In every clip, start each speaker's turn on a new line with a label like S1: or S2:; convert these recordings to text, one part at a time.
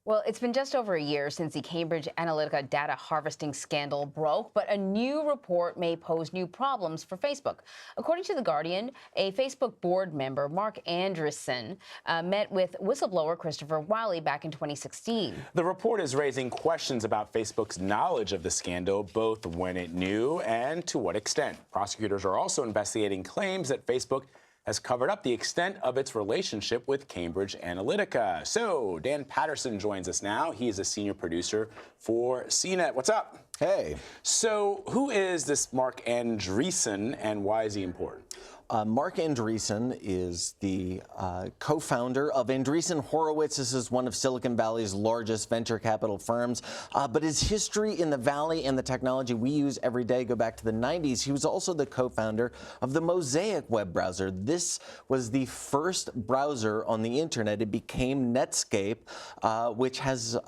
S1: Well, it's been just over a year since the Cambridge Analytica data harvesting scandal broke, but a new report may pose new problems for Facebook. According to The Guardian, a Facebook board member, Mark Andreessen, met with whistleblower Christopher Wiley back in 2016.
S2: The report is raising questions about Facebook's knowledge of the scandal, both when it knew and to what extent. Prosecutors are also investigating claims that Facebook has covered up the extent of its relationship with Cambridge Analytica. So, Dan Patterson joins us now. He is a senior producer for CNET. What's up?
S3: Hey.
S2: So, who is this Mark Andreessen, and why is he important?
S3: Mark Andreessen is the co-founder of Andreessen Horowitz. This is one of Silicon Valley's largest venture capital firms. But his history in the Valley and the technology we use every day go back to the 90s. He was also the co-founder of the Mosaic web browser. This was the first browser on the internet. It became Netscape, which has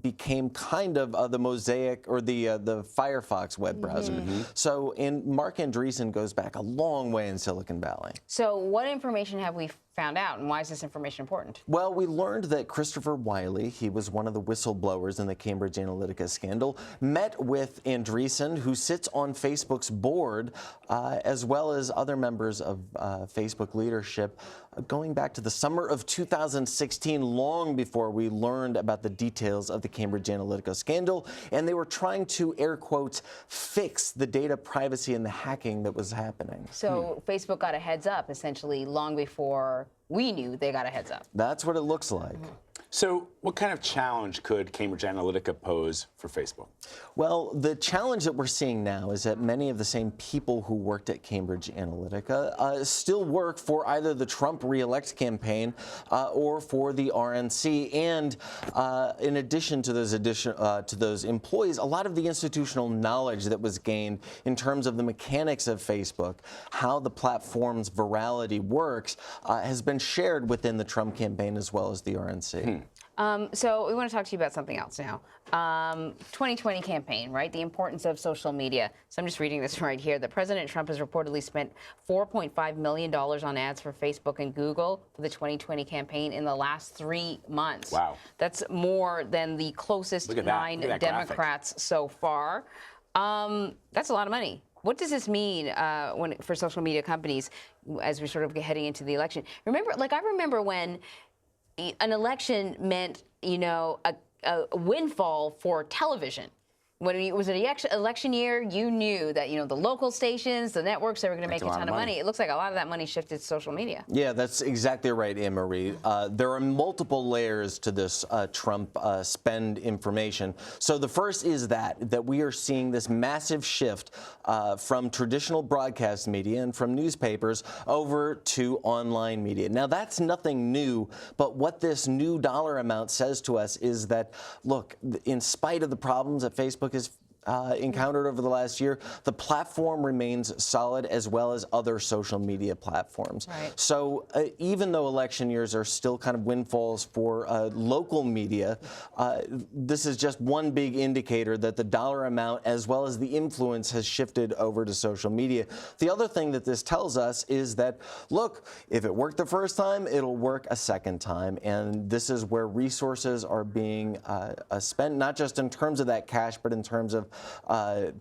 S3: became kind of the Mosaic or the Firefox web browser. So Mark Andreessen goes back a long way in Silicon Valley.
S1: So what information have we found out, and why is this information important?
S3: Well, we learned that Christopher Wiley, he was one of the whistleblowers in the Cambridge Analytica scandal, met with Andreessen, who sits on Facebook's board, as well as other members of Facebook leadership, going back to the summer of 2016, long before we learned about the details of the Cambridge Analytica scandal. And they were trying to, air quotes, fix the data privacy and the hacking that was happening.
S1: So Facebook got a heads up, essentially, long before we knew they got a heads up.
S3: That's what it looks like.
S2: So what kind of challenge could Cambridge Analytica pose for Facebook?
S3: Well, the challenge that we're seeing now is that many of the same people who worked at Cambridge Analytica still work for either the Trump re-elect campaign or for the RNC. And in addition to those employees, a lot of the institutional knowledge that was gained in terms of the mechanics of Facebook, how the platform's virality works, has been shared within the Trump campaign as well as the RNC.
S1: So we want to talk to you about something else now. 2020 campaign, right? The importance of social media. So I'm just reading this right here. That President Trump has reportedly spent $4.5 million on ads for Facebook and Google for the 2020 campaign in the last 3 months.
S2: Wow.
S1: That's more than the closest 9 Democrats so far. That's a lot of money. What does this mean for social media companies as we're sort of heading into the election? I remember when an election meant, a windfall for television. When it was an election year, you knew that, the local stations, the networks, they were going to make a ton of money. It looks like a lot of that money shifted to social media.
S3: Yeah, that's exactly right, Anne-Marie. There are multiple layers to this Trump spend information. So the first is that we are seeing this massive shift from traditional broadcast media and from newspapers over to online media. Now, that's nothing new, but what this new dollar amount says to us is that, look, in spite of the problems that Facebook has encountered over the last year, the platform remains solid, as well as other social media platforms.
S1: Right.
S3: So even though election years are still kind of windfalls for local media, this is just one big indicator that the dollar amount as well as the influence has shifted over to social media. The other thing that this tells us is that, look, if it worked the first time, it'll work a second time. And this is where resources are being spent, not just in terms of that cash, but in terms of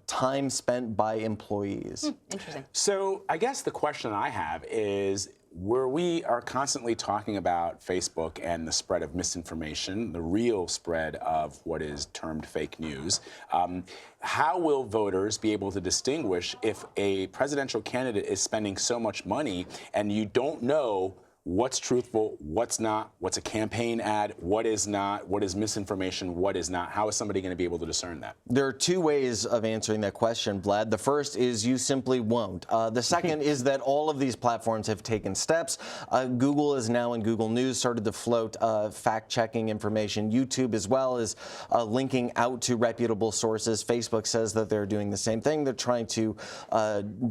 S3: time spent by employees.
S1: Interesting.
S2: So I guess the question I have is, where we are constantly talking about Facebook and the spread of misinformation, the real spread of what is termed fake news, how will voters be able to distinguish if a presidential candidate is spending so much money and you don't know what's truthful, what's not, what's a campaign ad, what is not, what is misinformation, what is not? How is somebody going to be able to discern that?
S3: There are two ways of answering that question, Vlad. The first is you simply won't. The second is that all of these platforms have taken steps. Google is now in Google News started to float fact-checking information. YouTube as well is linking out to reputable sources. Facebook says that they're doing the same thing. They're trying to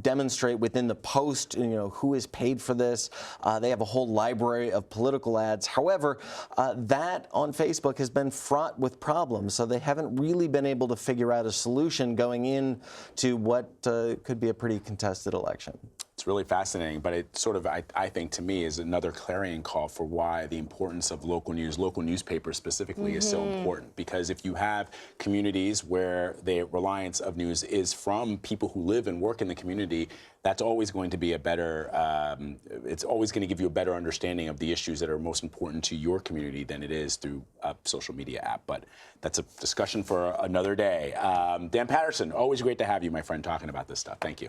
S3: demonstrate within the post, who is paid for this. They have a whole library of political ads. However, that on Facebook has been fraught with problems, so they haven't really been able to figure out a solution going into what could be a pretty contested election.
S2: It's It's really fascinating, but it sort of, I think, to me, is another clarion call for why the importance of local news, local newspapers specifically, is so important. Because if you have communities where the reliance of news is from people who live and work in the community, that's always going to be a better, it's always going to give you a better understanding of the issues that are most important to your community than it is through a social media app. But that's a discussion for another day. Dan Patterson, always great to have you, my friend, talking about this stuff. Thank you.